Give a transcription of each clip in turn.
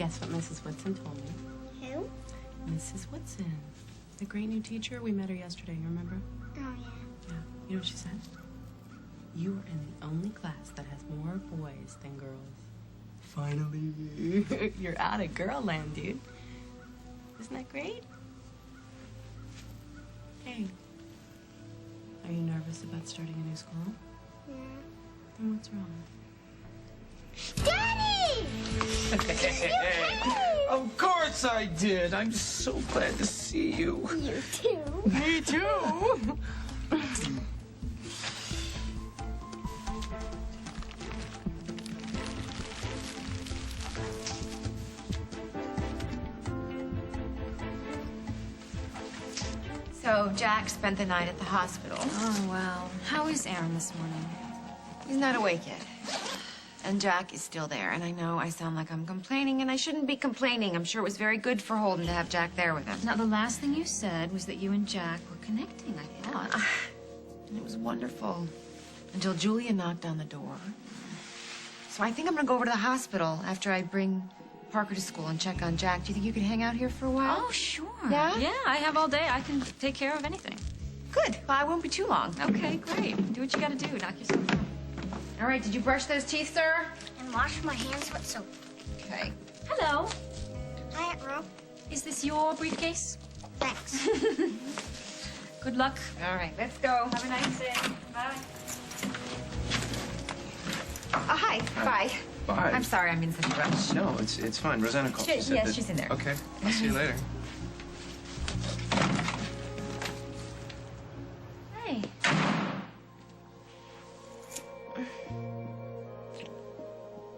guess what Mrs. Woodson told me? Who? Mrs. Woodson. The great new teacher. We met her yesterday, you remember? Oh, yeah. Yeah. You know what she said? You are in the only class that has more boys than girls. Finally. You're out of girl land, dude. Isn't that great? Hey. Are you nervous about starting a new school? Yeah. Then what's wrong? Daddy! Of course I did. I'm so glad to see you. You too. Me too. So Jack spent the night at the hospital. Oh, wow. How is Aaron this morning? He's not awake yet. And Jack is still there. And I know I sound like I'm complaining, and I shouldn't be complaining. I'm sure it was very good for Holden to have Jack there with him. Now, the last thing you said was that you and Jack were connecting, I thought. And it was wonderful. Until Julia knocked on the door. So I think I'm gonna go over to the hospital after I bring Parker to school and check on Jack. Do you think you could hang out here for a while? Oh, sure. Yeah? Yeah, I have all day. I can take care of anything. Good. Well, I won't be too long. Okay, great. Do what you gotta do. Knock yourself out. All right, did you brush those teeth, sir? And wash my hands with soap. Okay. Hello. Hi, Aunt Ro. Is this your briefcase? Thanks. Good luck. All right, let's go. Have a nice day. Bye. Hi. Bye. Bye. I'm sorry I'm in such a rush. No, it's fine. Rosanna called. She said Yes, that- she's in there. Okay. I'll see you later. Hey.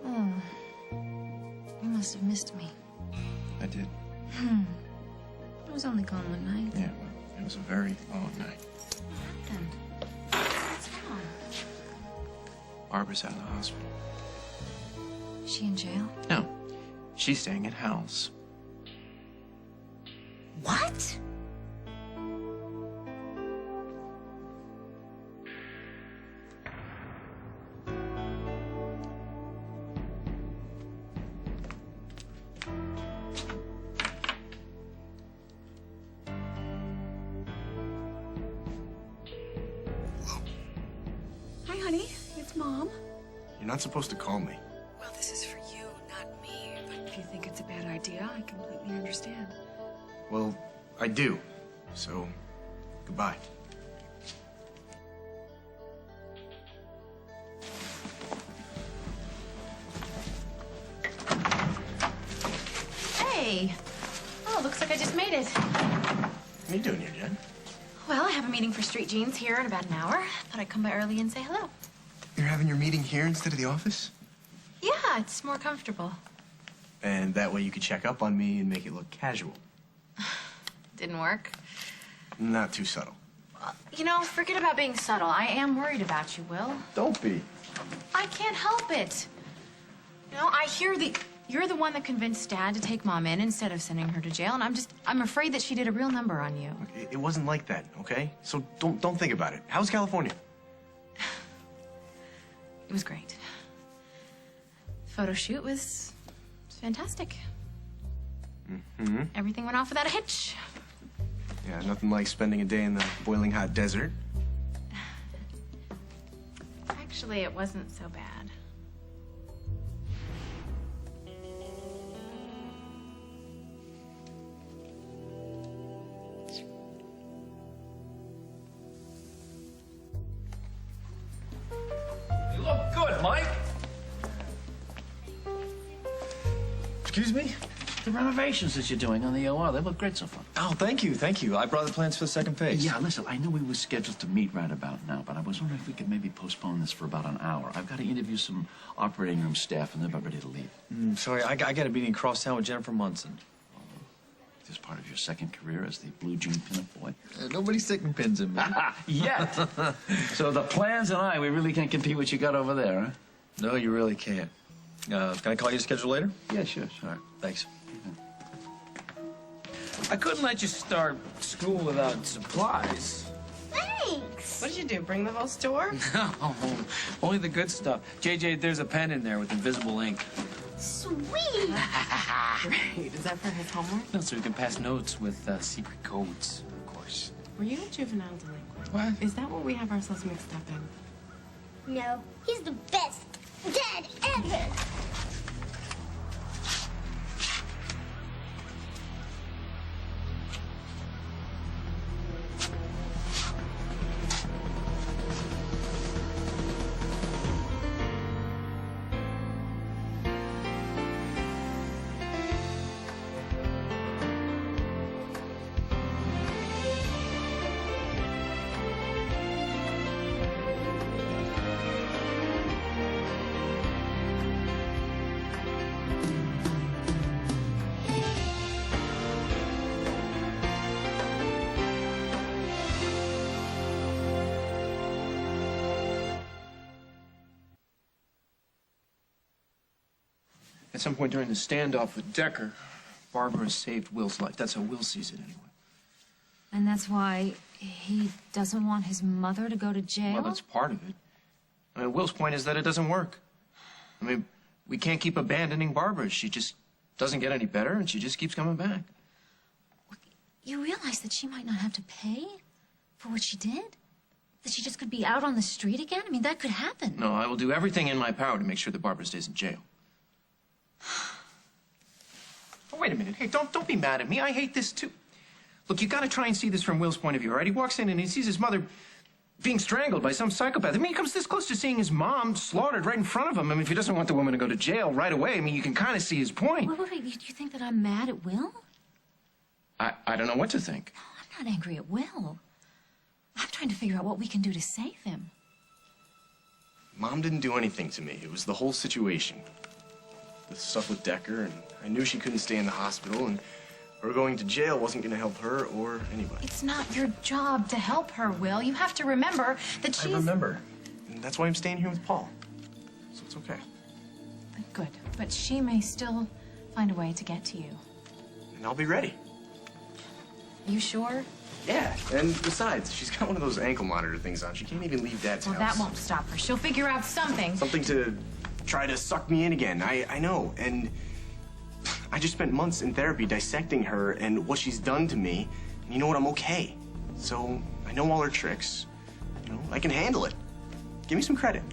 Oh. You must have missed me. I did. I was only gone one night. Yeah, well, it was a very long night. What happened? What's wrong? Barbara's out of the hospital. Is she in jail? No, she's staying at Hal's. What? Hi, honey. It's Mom. You're not supposed to call me. Well, this is for you, not me. But if you think it's a bad idea, I completely understand. Well, I do. So, goodbye. Hey. Oh, looks like I just made it. What are you doing here, Jen? Well, I have a meeting for Street Jeans here in about an hour. Thought I'd come by early and say hello. You're having your meeting here instead of the office? Yeah, it's more comfortable. And that way you could check up on me and make it look casual. Didn't work. Not too subtle. You know, forget about being subtle. I am worried about you, Will. Don't be. I can't help it. You know, I hear you're the one that convinced Dad to take Mom in instead of sending her to jail, and I'm afraid that she did a real number on you. Look, it wasn't like that, okay? So don't think about it. How's California? It was great. Photo shoot was fantastic. Mm-hmm. Everything went off without a hitch. Yeah, nothing like spending a day in the boiling hot desert. Actually, it wasn't so bad. You look good, Mike. Excuse me? The renovations that you're doing on the OR, they look great so far. Oh, thank you, thank you. I brought the plans for the second phase. Yeah, listen, I know we were scheduled to meet right about now, but I was wondering if we could maybe postpone this for about an hour. I've got to interview some operating room staff, and they're about ready to leave. Sorry, I got a meeting across town with Jennifer Munson. Is this part of your second career as the blue jean pinup boy? Nobody's sticking pins in me. Yet! So the plans and I, we really can't compete with what you got over there, huh? No, you really can't. Can I call you to schedule later? Yeah, sure. All right, thanks. I couldn't let you start school without supplies. Thanks. What did you do, bring the whole store? No, only the good stuff. JJ, there's a pen in there with invisible ink. Sweet. Great. Is that for his homework? No, so we can pass notes with secret codes, of course. Were you a juvenile delinquent? What? Is that what we have ourselves mixed up in? No, he's the best dad ever. At some point during the standoff with Decker, Barbara saved Will's life. That's how Will sees it, anyway. And that's why he doesn't want his mother to go to jail? Well, that's part of it. I mean, Will's point is that it doesn't work. I mean, we can't keep abandoning Barbara. She just doesn't get any better, and she just keeps coming back. You realize that she might not have to pay for what she did? That she just could be out on the street again? I mean, that could happen. No, I will do everything in my power to make sure that Barbara stays in jail. Oh, wait a minute. Hey, don't be mad at me. I hate this, too. Look, you gotta try and see this from Will's point of view, all right? He walks in and he sees his mother being strangled by some psychopath. I mean, he comes this close to seeing his mom slaughtered right in front of him. I mean, if he doesn't want the woman to go to jail right away, I mean, you can kind of see his point. Wait. You think that I'm mad at Will? I don't know what to think. No, I'm not angry at Will. I'm trying to figure out what we can do to save him. Mom didn't do anything to me. It was the whole situation. The stuff with Decker, and I knew she couldn't stay in the hospital, and her going to jail wasn't going to help her or anybody. It's not your job to help her, Will. You have to remember that she's... I remember. And that's why I'm staying here with Paul. So it's okay. Good. But she may still find a way to get to you. And I'll be ready. You sure? Yeah, and besides, she's got one of those ankle monitor things on. She can't even leave Dad's Well, house. that won't stop her. She'll figure out something. Something to try to suck me in again. I know, and I just spent months in therapy dissecting her and what she's done to me. And you know what? I'm okay. So I know all her tricks. You know, I can handle it. Give me some credit.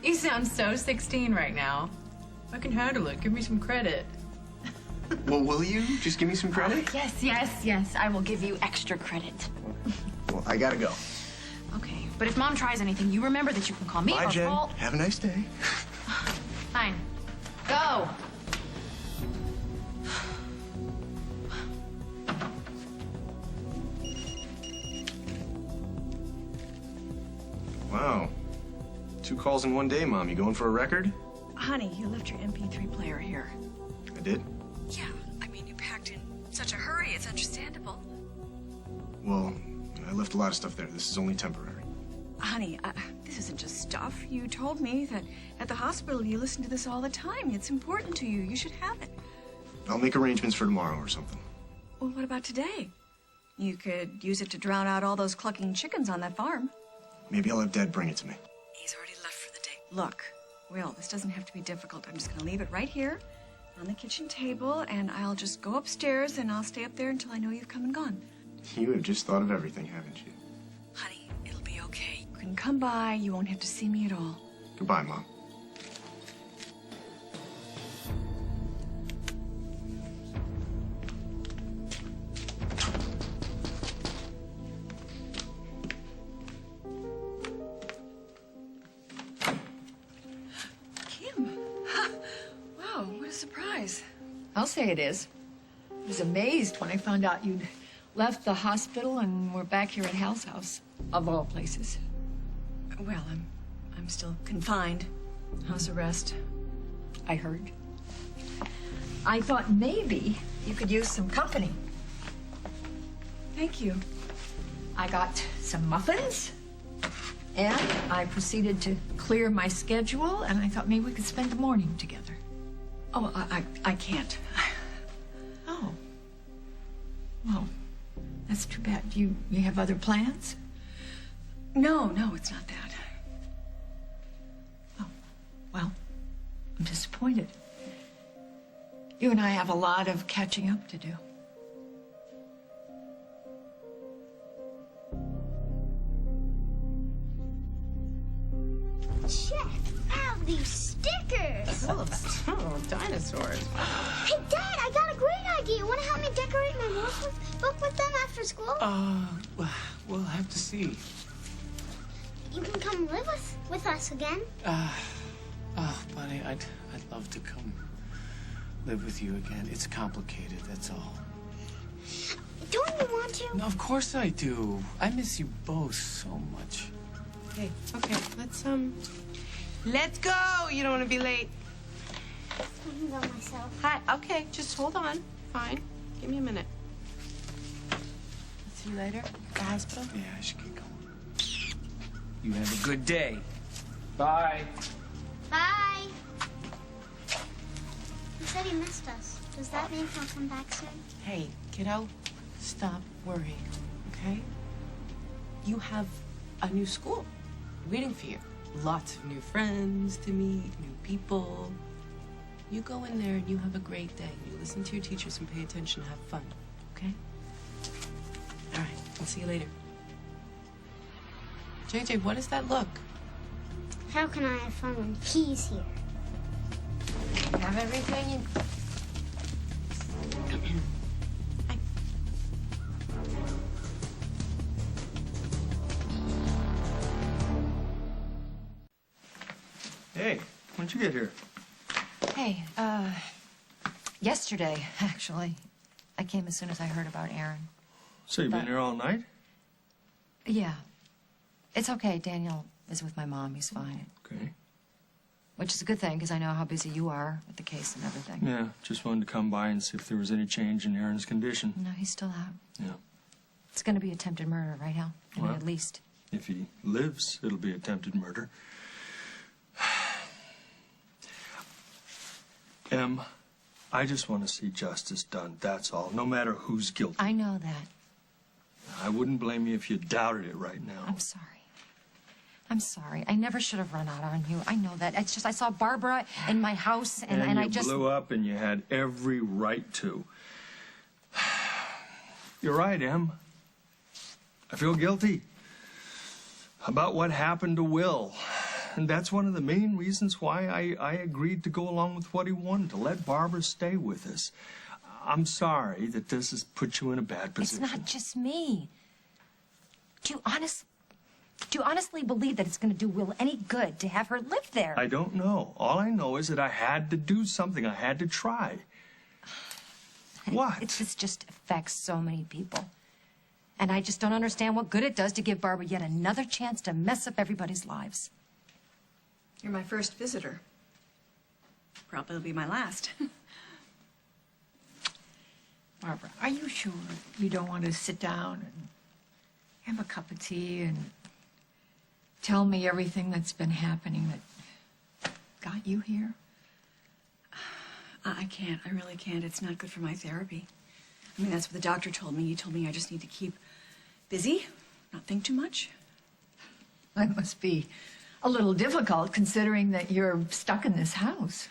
You sound so 16 right now. I can handle it. Give me some credit. Well, will you just give me some credit? Yes. I will give you extra credit. Well, I gotta go. Okay, but if Mom tries anything, you remember that you can call me Bye, or Jen. Paul. Have a nice day. Fine. Go. Wow. 2 calls in one day, Mom. You going for a record? Honey, you left your MP3 player here. I did. Yeah, I mean, you packed in such a hurry. It's understandable. Well, I left a lot of stuff there. This is only temporary. Honey, this isn't just stuff. You told me that at the hospital you listen to this all the time. It's important to you. You should have it. I'll make arrangements for tomorrow or something. Well, what about today? You could use it to drown out all those clucking chickens on that farm. Maybe I'll have Dad bring it to me. He's already left for the day. Look, Will, this doesn't have to be difficult. I'm just going to leave it right here on the kitchen table, and I'll just go upstairs, and I'll stay up there until I know you've come and gone. You have just thought of everything, haven't you? Honey, it'll be okay. You can come by. You won't have to see me at all. Goodbye, Mom. Kim. Wow, what a surprise. I'll say it is. I was amazed when I found out you'd left the hospital and were back here at Hal's house, of all places. Well, I'm still confined. House arrest. I heard. I thought maybe you could use some company. Thank you. I got some muffins, and I proceeded to clear my schedule, and I thought maybe we could spend the morning together. Oh, I can't. Oh. Well, that's too bad. You have other plans? No, it's not that. Oh, well, I'm disappointed. You and I have a lot of catching up to do. Check out these stickers. Oh, dinosaurs. Hey, Dad, I got a great idea. Want to help me decorate my book with them after school? We'll have to see. You can come live with us again. Oh, buddy, I'd love to come live with you again. It's complicated, that's all. Don't you want to? No, of course I do. I miss you both so much. Okay, let's go. You don't want to be late. I can go myself. Hi, okay, just hold on. Fine. Give me a minute. See you later at the hospital. Yeah, I should get going. You have a good day. Bye. Bye. He said he missed us. Does that mean he'll come back soon? Hey, kiddo, stop worrying, okay? You have a new school waiting for you. Lots of new friends to meet, new people. You go in there and you have a great day. You listen to your teachers and pay attention, have fun, okay? All right, I'll see you later. JJ, what does that look? How can I have fun when he's here? Have everything you... Hey, when'd you get here? Hey, yesterday, actually. I came as soon as I heard about Aaron. So you've been here all night? Yeah. It's okay. Daniel is with my mom. He's fine. Okay. Which is a good thing, because I know how busy you are with the case and everything. Yeah, just wanted to come by and see if there was any change in Aaron's condition. No, he's still out. Yeah. It's going to be attempted murder, right, Hal? I mean, Well. at least. If he lives, it'll be attempted murder. Em, I just want to see justice done, that's all, no matter who's guilty. I know that. I wouldn't blame you if you doubted it right now. I'm sorry. I'm sorry. I never should have run out on you. I know that. It's just I saw Barbara in my house, and I you just... blew up, and you had every right to. You're right, Em. I feel guilty about what happened to Will. And that's one of the main reasons why I agreed to go along with what he wanted, to let Barbara stay with us. I'm sorry that this has put you in a bad position. It's not just me. Do you honestly believe that it's going to do Will any good to have her live there? I don't know. All I know is that I had to do something. I had to try. What? This just affects so many people. And I just don't understand what good it does to give Barbara yet another chance to mess up everybody's lives. You're my first visitor. Probably will be my last. Barbara, are you sure you don't want to sit down and have a cup of tea and tell me everything that's been happening that got you here? I can't. I really can't. It's not good for my therapy. I mean, that's what the doctor told me. He told me I just need to keep busy, not think too much. That must be a little difficult considering that you're stuck in this house.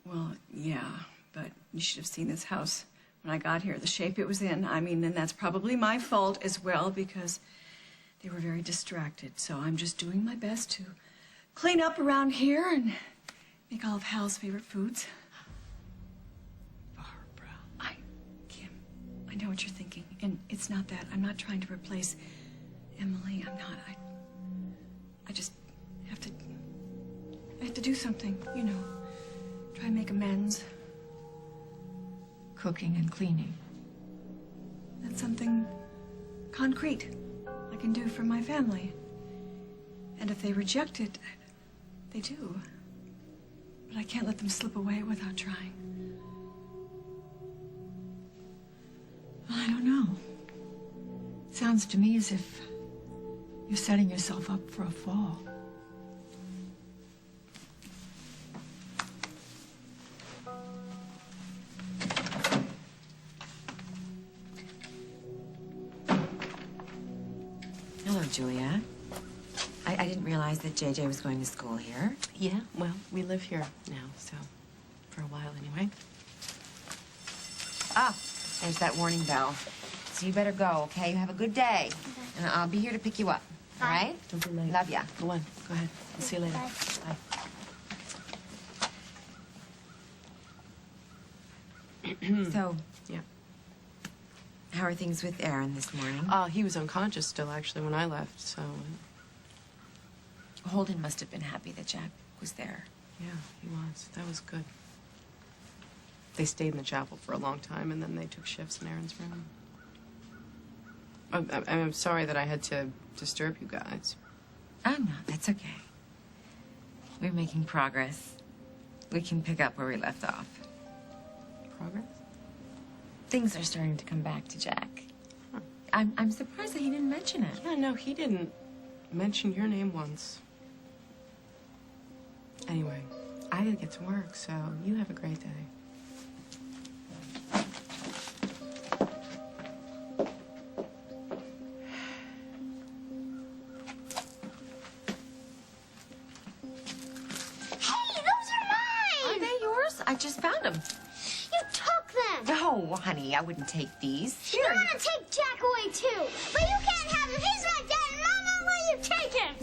Well, yeah, but you should have seen this house when I got here, the shape it was in. I mean, and that's probably my fault as well because they were very distracted. So I'm just doing my best to clean up around here and make all of Hal's favorite foods. Barbara. Kim, I know what you're thinking, and it's not that. I'm not trying to replace Emily. I'm not. I just I have to do something, you know. Try and make amends. Cooking and cleaning. That's something concrete I can do for my family. And if they reject it, they do. But I can't let them slip away without trying. I don't know. Sounds to me as if you're setting yourself up for a fall. Hello, Juliet. I didn't realize that JJ was going to school here. Yeah, well, we live here now, so for a while anyway. Ah, there's that warning bell. So you better go, okay? You have a good day. And I'll be here to pick you up, all right? Don't be late. Love ya. Go on, go ahead. I'll see you later. Bye. Bye. So, Yeah. how are things with Aaron this morning? He was unconscious still, actually, when I left, so... Holden must have been happy that Jack was there. Yeah, he was. That was good. They stayed in the chapel for a long time, and then they took shifts in Aaron's room. I'm sorry that I had to disturb you guys. Oh, no, that's okay. We're making progress. We can pick up where we left off. Progress? Things are starting to come back to Jack. Huh. I'm surprised that he didn't mention it. Yeah, no, he didn't mention your name once. Anyway, I gotta get to work, so you have a great day. Hey, those are mine! Are they yours? I just found them. You took them! No, honey, I wouldn't take these. You want to take Jack away, too. But you can't have him. He's my dad, and Mom won't let you take him.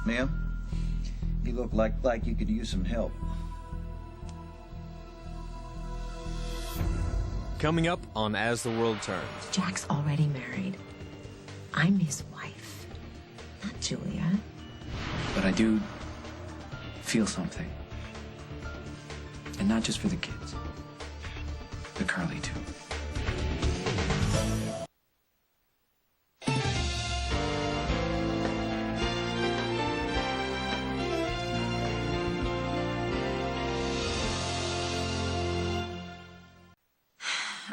Ma'am, you look like you could use some help. Coming up on As the World Turns. Jack's already married. I'm his wife, not Julia. But I do feel something. And not just for the kids. For Carly, too.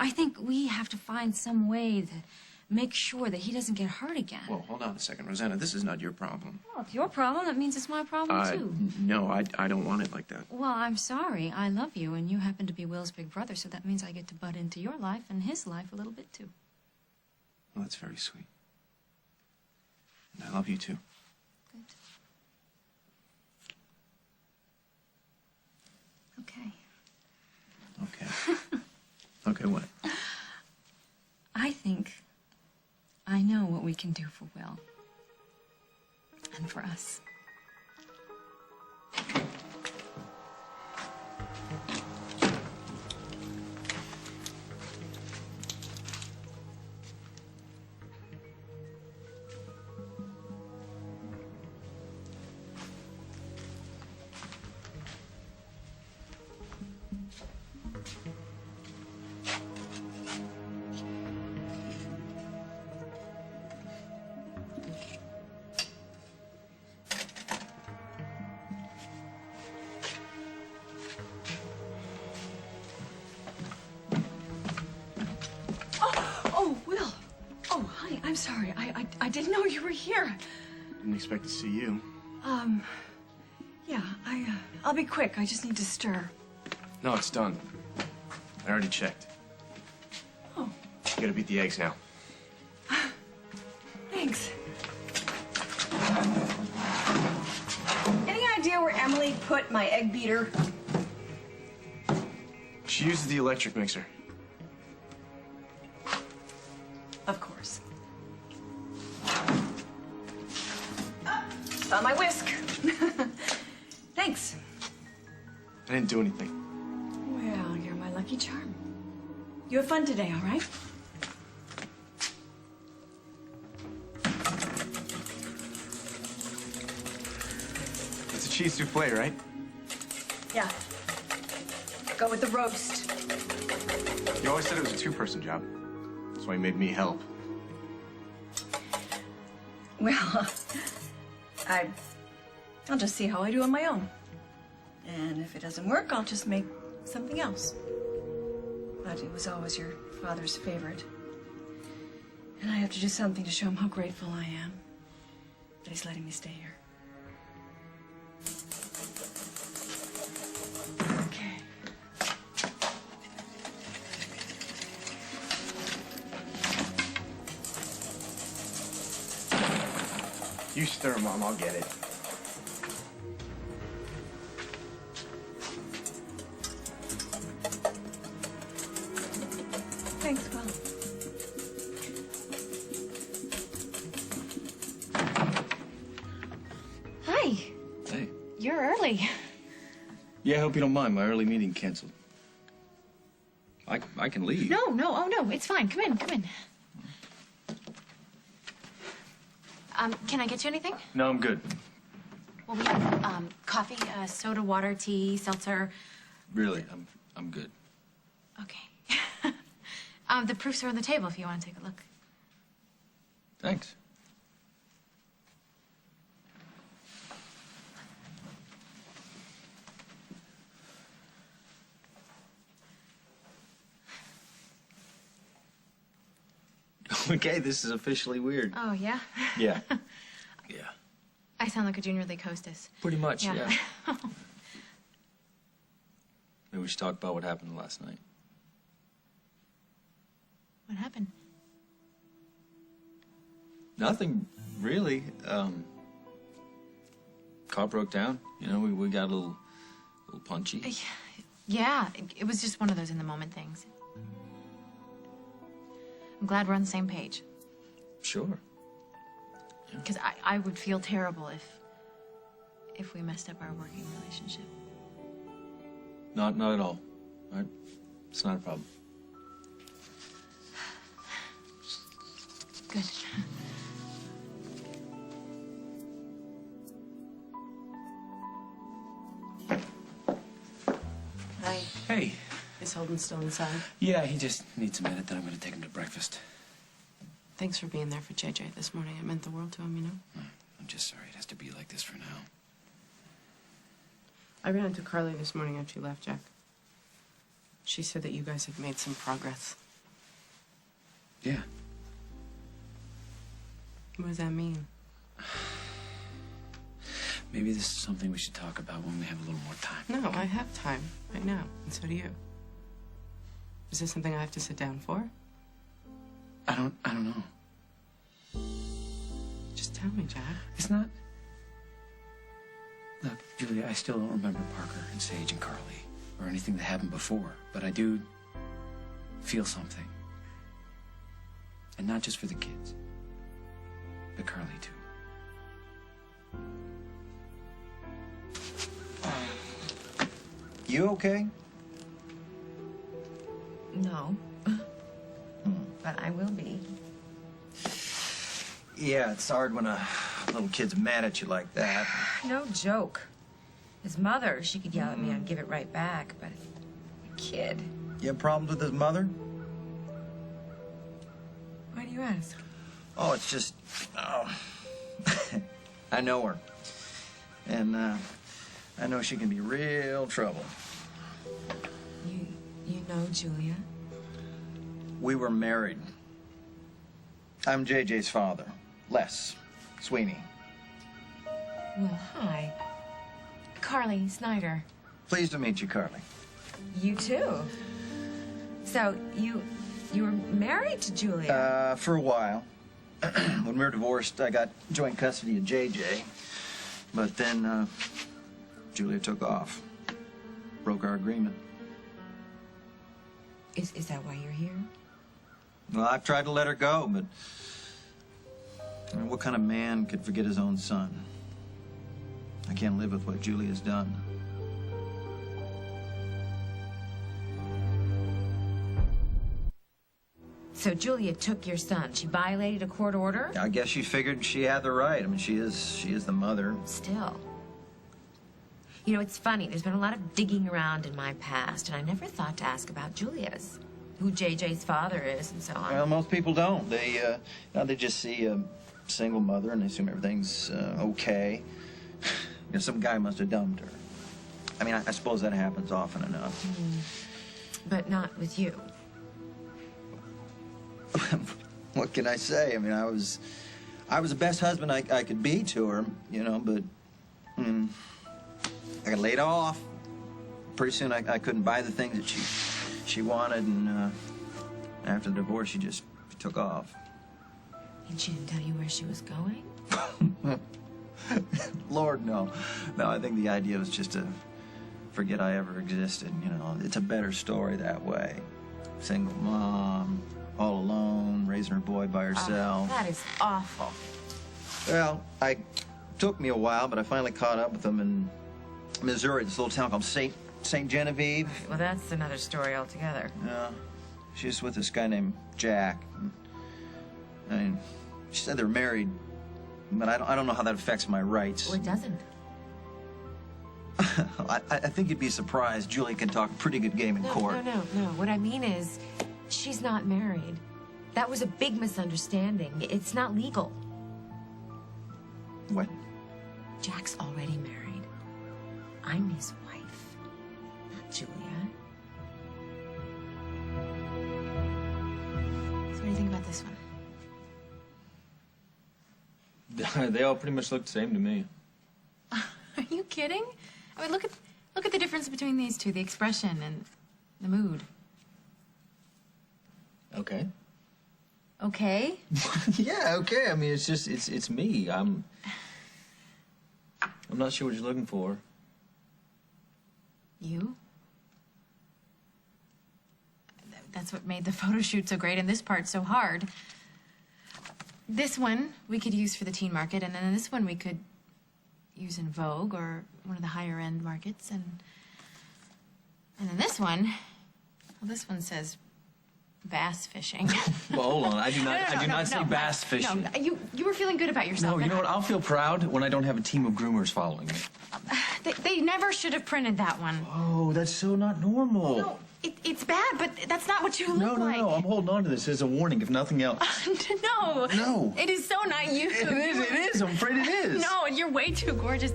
I think we have to find some way to make sure that he doesn't get hurt again. Well, hold on a second, Rosanna. This is not your problem. Well, it's your problem. That means it's my problem, too. No, I don't want it like that. Well, I'm sorry. I love you, and you happen to be Will's big brother, so that means I get to butt into your life and his life a little bit, too. Well, that's very sweet. And I love you, too. Good. Okay. Okay. Okay, what? I think I know what we can do for Will. And for us. Oh, Will. Oh, honey, I'm sorry. I didn't know you were here. Didn't expect to see you. Yeah, I'll be quick. I just need to stir. No, it's done. I already checked. Oh. You gotta beat the eggs now. Thanks. Any idea where Emily put my egg beater? She uses the electric mixer. Of course. Found my whisk. Thanks. I didn't do anything. Well, you're my lucky charm. You have fun today, all right? It's a cheese souffle, right? Yeah. Go with the roast. You always said it was a two-person job. That's why you made me help. Well, I'll just see how I do on my own. And if it doesn't work, I'll just make something else. But it was always your father's favorite. And I have to do something to show him how grateful I am that he's letting me stay here. You stir, Mom. I'll get it. Thanks, Will. Hi. Hey. You're early. Yeah, I hope you don't mind. My early meeting canceled. I can leave. No, oh no, it's fine. Come in, come in. Can I get you anything? No, I'm good. Well, we have coffee, soda, water, tea, seltzer. Really, I'm good. Okay. The proofs are on the table if you want to take a look. Thanks. Okay, this is officially weird. Oh, yeah? Yeah. Yeah. I sound like a junior league hostess. Pretty much, yeah. Yeah. Maybe we should talk about what happened last night. What happened? Nothing, really. Car broke down. You know, we got a little punchy. Yeah, it was just one of those in-the-moment things. I'm glad we're on the same page. Sure. Because I would feel terrible if we messed up our working relationship. Not at all. It's not a problem. Good. Hi. Hey. Is Holden still inside? Yeah, he just needs a minute, then I'm gonna take him to breakfast. Thanks for being there for JJ this morning. It meant the world to him, you know? I'm just sorry it has to be like this for now. I ran into Carly this morning after you left, Jack. She said that you guys have made some progress. Yeah. What does that mean? Maybe this is something we should talk about when we have a little more time. No, I have time right now, and so do you. Is this something I have to sit down for? I don't know. Just tell me, Jack. It's not... Look, Julia, I still don't remember Parker and Sage and Carly or anything that happened before, but I do feel something. And not just for the kids, but Carly, too. You okay? No. But I will be. Yeah, it's hard when a little kid's mad at you like that. No joke. His mother, she could yell at me, I'd give it right back, but a kid. You have problems with his mother? Why do you ask? Oh, it's just... Oh. I know her. And, I know she can be real trouble. You know Julia? We were married. I'm JJ's father, Les Sweeney. Well, hi. Carly Snyder. Pleased to meet you, Carly. You too. So, you were married to Julia? For a while. When we were divorced, I got joint custody of JJ. But then, Julia took off. Broke our agreement. Is that why you're here? Well, I've tried to let her go, but... I mean, what kind of man could forget his own son? I can't live with what Julia's done. So Julia took your son. She violated a court order? I guess she figured she had the right. I mean, she is the mother. Still. You know, it's funny. There's been a lot of digging around in my past, and I never thought to ask about Julia's, who JJ's father is, and so on. Well, most people don't. They just see a single mother and they assume everything's okay. You know, some guy must have dumped her. I mean, I suppose that happens often enough. But not with you. What can I say? I mean, I was the best husband I could be to her, you know, but I got laid off. Pretty soon I couldn't buy the things that she wanted, and after the divorce she just took off. And she didn't tell you where she was going? Lord, no. No, I think the idea was just to forget I ever existed. You know, it's a better story that way. Single mom, all alone, raising her boy by herself. That is awful. Well, it took me a while, but I finally caught up with them in Missouri, this little town called St. Genevieve. Well, that's another story altogether. Yeah. She's with this guy named Jack. I mean, she said they're married, but I don't know how that affects my rights. Well, it doesn't. I think you'd be surprised. Julie can talk a pretty good game in court. No. What I mean is, she's not married. That was a big misunderstanding. It's not legal. What? Jack's already married. I'm his wife, not Julia. So what do you think about this one? They all pretty much look the same to me. Are you kidding? I mean, look at the difference between these two, the expression and the mood. Okay. Okay? Yeah, okay. I mean, it's me. I'm not sure what you're looking for. You? That's what made the photo shoot so great and this part so hard. This one we could use for the teen market, and then this one we could use in Vogue or one of the higher end markets, and then this one, well, this one says bass fishing. Well, hold on. I do not say bass fishing. No, you were feeling good about yourself. No, you know what? I'll feel proud when I don't have a team of groomers following me. They never should have printed that one. Oh, that's so not normal. No, it's bad, but that's not what you look like. No. I'm holding on to this as a warning, if nothing else. No. No. It is so not you. It is. I'm afraid it is. No, you're way too gorgeous.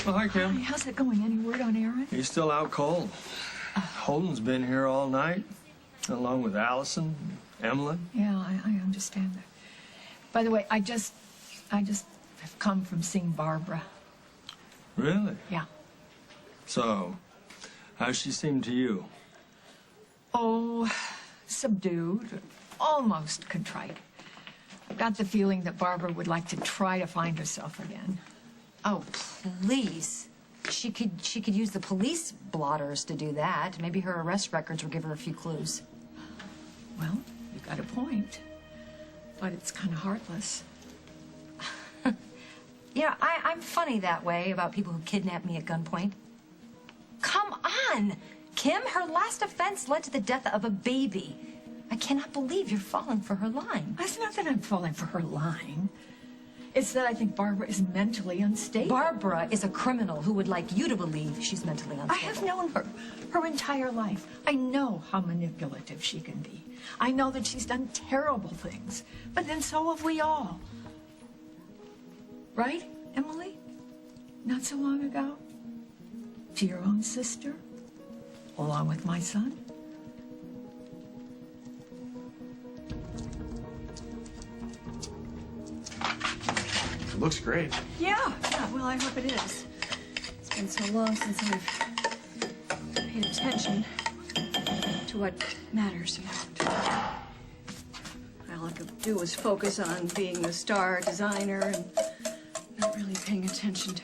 Well, hi, Kim. Hi, how's it going? Any word on Aaron? He's still out cold. Holden's been here all night, along with Allison, Emily. Yeah, I understand that. By the way, I just have come from seeing Barbara. Really? Yeah. So, how's she seem to you? Oh, subdued, almost contrite. I've got the feeling that Barbara would like to try to find herself again. Oh, please. She could use the police blotters to do that. Maybe her arrest records will give her a few clues. Well, you got a point. But it's kind of heartless. Yeah, I'm funny that way about people who kidnap me at gunpoint. Come on! Kim, her last offense led to the death of a baby. I cannot believe you're falling for her line. It's not that I'm falling for her line. It's that I think Barbara is mentally unstable. Barbara is a criminal who would like you to believe she's mentally unstable. I have known her entire life. I know how manipulative she can be. I know that she's done terrible things, but then so have we all. Right, Emily? Not so long ago? To your own sister, along with my son? It looks great. Yeah, well, I hope it is. It's been so long since I've paid attention to what matters most. All I could do was focus on being the star designer and not really paying attention to...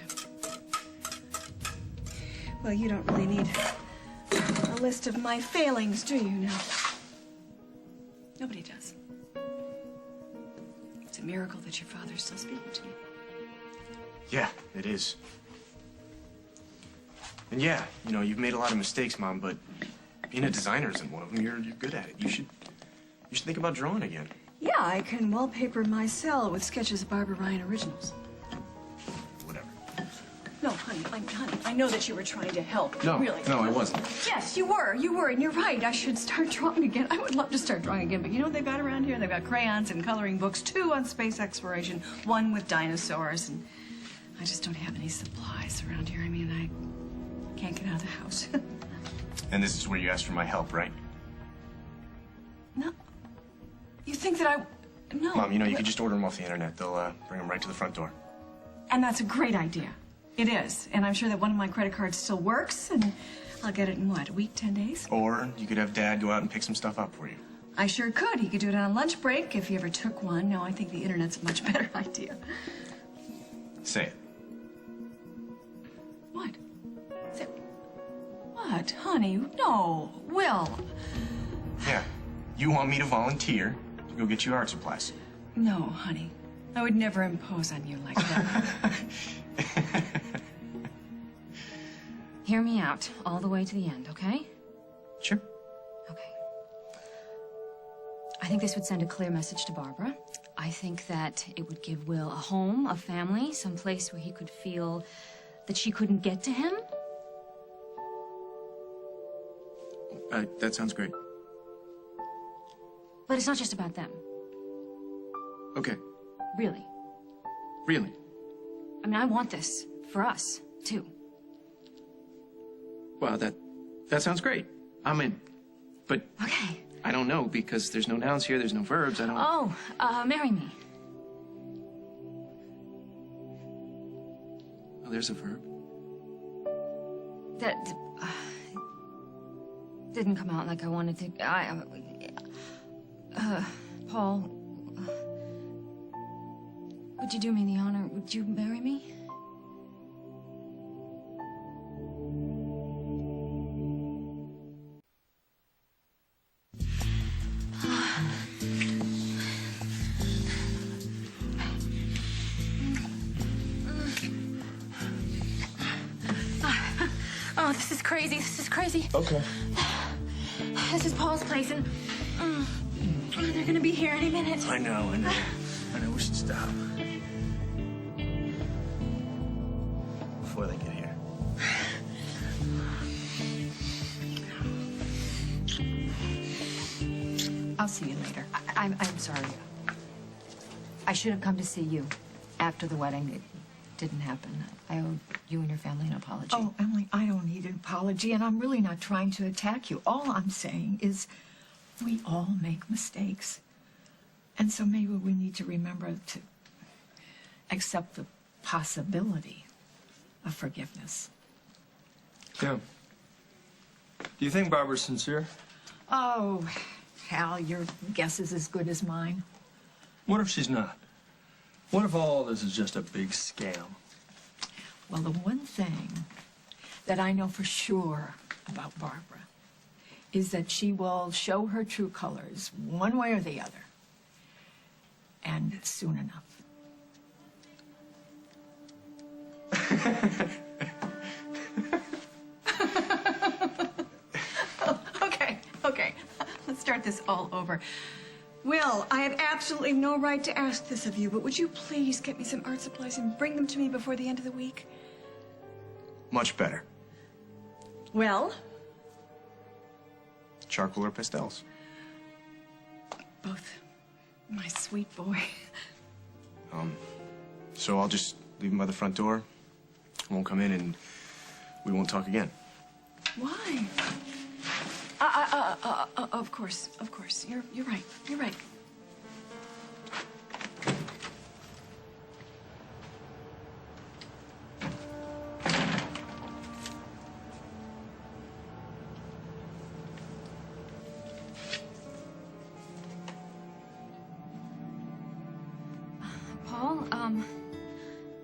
Well, you don't really need a list of my failings, do you now? Nobody does. It's a miracle that your father's still speaking to you. Yeah, it is. And yeah, you know, you've made a lot of mistakes, Mom, but being a designer isn't one of them. You're good at it. You should think about drawing again. Yeah, I can wallpaper my cell with sketches of Barbara Ryan originals. Whatever. No, honey, I know that you were trying to help. No, really. no, I wasn't. Yes, you were, and you're right. I should start drawing again. I would love to start drawing again, but you know what they've got around here? They've got crayons and coloring books, 2 on space exploration, 1 with dinosaurs, and I just don't have any supplies around here. I mean, I can't get out of the house. And this is where you asked for my help, right? No. You think that No. Mom, you know, you could just order them off the internet. They'll bring them right to the front door. And that's a great idea. It is, and I'm sure that one of my credit cards still works, and I'll get it in what, a week, 10 days? Or you could have Dad go out and pick some stuff up for you. I sure could. He could do it on lunch break if he ever took one. No, I think the internet's a much better idea. Say it. What? Say, what? Honey, no. Will. Yeah. You want me to volunteer to go get you art supplies? No, honey. I would never impose on you like that. Hear me out all the way to the end, okay? Sure. Okay. I think this would send a clear message to Barbara. I think that it would give Will a home, a family, some place where he could feel that she couldn't get to him. That sounds great. But it's not just about them, Okay. really. Really? I mean, I want this for us, too. Well, that sounds great. I'm in. But Okay. I don't know because there's no nouns here, there's no verbs. I don't. Oh, marry me. Oh, there's a verb. That didn't come out like I wanted to. Paul, would you do me the honor? Would you marry me? Oh, this is crazy. This is crazy. Okay. This is Paul's place, and they're gonna be here any minute. I know. We should stop. Before they get here. I'll see you later. I'm sorry. I should have come to see you after the wedding. It didn't happen. I owe you and your family an apology. Oh, Emily, I don't need an apology, and I'm really not trying to attack you. All I'm saying is we all make mistakes. And so maybe we need to remember to accept the possibility of forgiveness. Yeah. Do you think Barbara's sincere? Oh, Hal, your guess is as good as mine. What if she's not? What if all this is just a big scam? Well, the one thing that I know for sure about Barbara is that she will show her true colors one way or the other. And soon enough. Okay. Let's start this all over. Will, I have absolutely no right to ask this of you, but would you please get me some art supplies and bring them to me before the end of the week? Much better. Well? Charcoal or pastels? Both. My sweet boy. So I'll just leave him by the front door. I won't come in and we won't talk again. Why? Of course. You're right. Paul,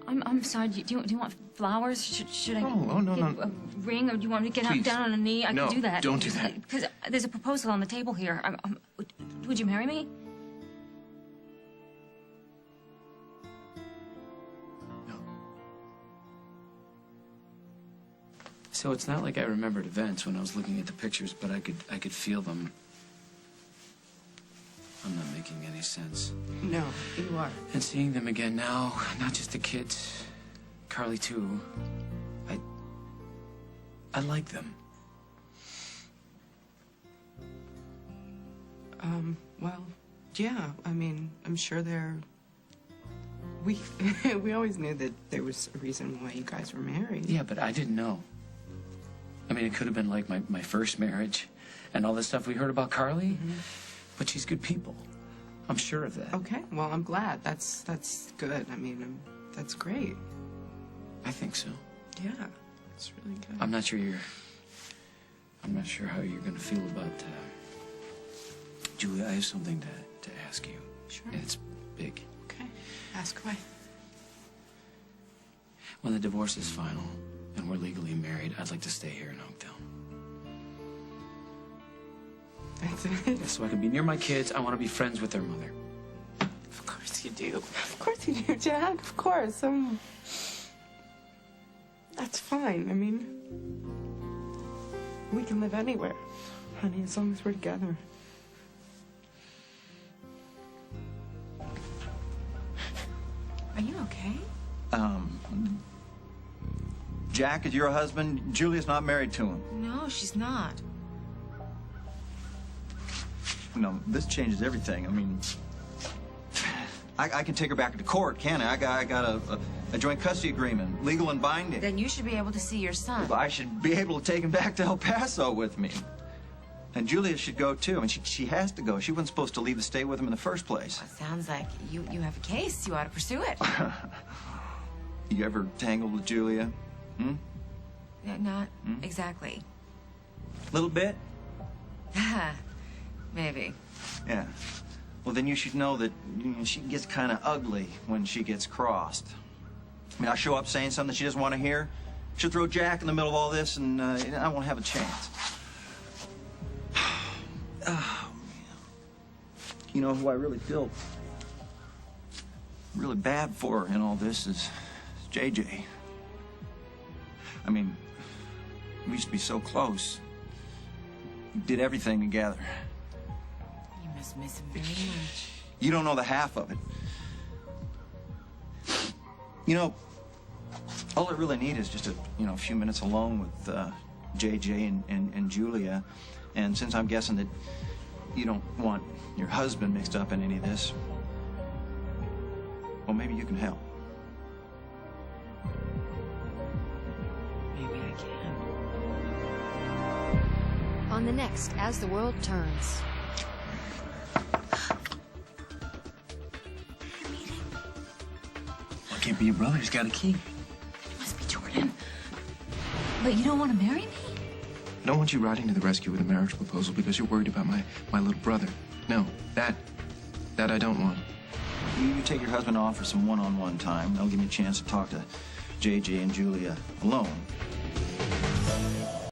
I'm sorry. Do you want flowers? Should I No. give a ring, or do you want me to get Please. down on a knee? I No, can do that. don't do that. Because there's a proposal on the table here. Would you marry me? No. So it's not like I remembered events when I was looking at the pictures, but I could feel them. I'm not making any sense. No, you are. And seeing them again now, not just the kids, Carly too. I like them. Well, yeah. I mean, I'm sure we always knew that there was a reason why you guys were married. Yeah, but I didn't know. I mean, it could have been like my first marriage and all the stuff we heard about Carly. Mm-hmm. But she's good people. I'm sure of that. Okay, well, I'm glad. That's good. I mean, that's great. I think so. Yeah, it's really good. I'm not sure how you're going to feel about Julia. I have something to ask you. Sure. And it's big. Okay, ask away. When the divorce is final and we're legally married, I'd like to stay here in Oakdale. That's it. Yeah, so I can be near my kids. I want to be friends with their mother. Of course you do. Of course you do, Jack. Of course. That's fine. I mean, we can live anywhere, honey, as long as we're together. Are you okay? Jack is your husband. Julia's not married to him. No, she's not. No, this changes everything. I mean, I can take her back to court, can't I? I got a joint custody agreement, legal and binding. Then you should be able to see your son. I should be able to take him back to El Paso with me. And Julia should go, too. I mean, she has to go. She wasn't supposed to leave the state with him in the first place. Well, it sounds like you have a case. You ought to pursue it. You ever tangled with Julia? Hmm? Yeah, not exactly. Little bit? Maybe. Yeah. Well, then you should know that she gets kind of ugly when she gets crossed. I mean, I show up saying something she doesn't want to hear. She'll throw Jack in the middle of all this, and I won't have a chance. You know who I really feel really bad for in all this is JJ. I mean, we used to be so close. We did everything together. You must miss him very much. You don't know the half of it. You know, all I really need is just a few minutes alone with JJ and Julia. And since I'm guessing that you don't want your husband mixed up in any of this, well, maybe you can help. Maybe I can. On the next As the World Turns. Well, it can't be your brother. He's got a key. It must be Jordan. But you don't want to marry me? I don't want you riding to the rescue with a marriage proposal because you're worried about my little brother. No, that I don't want. You take your husband off for some one-on-one time. That'll give me a chance to talk to JJ and Julia alone.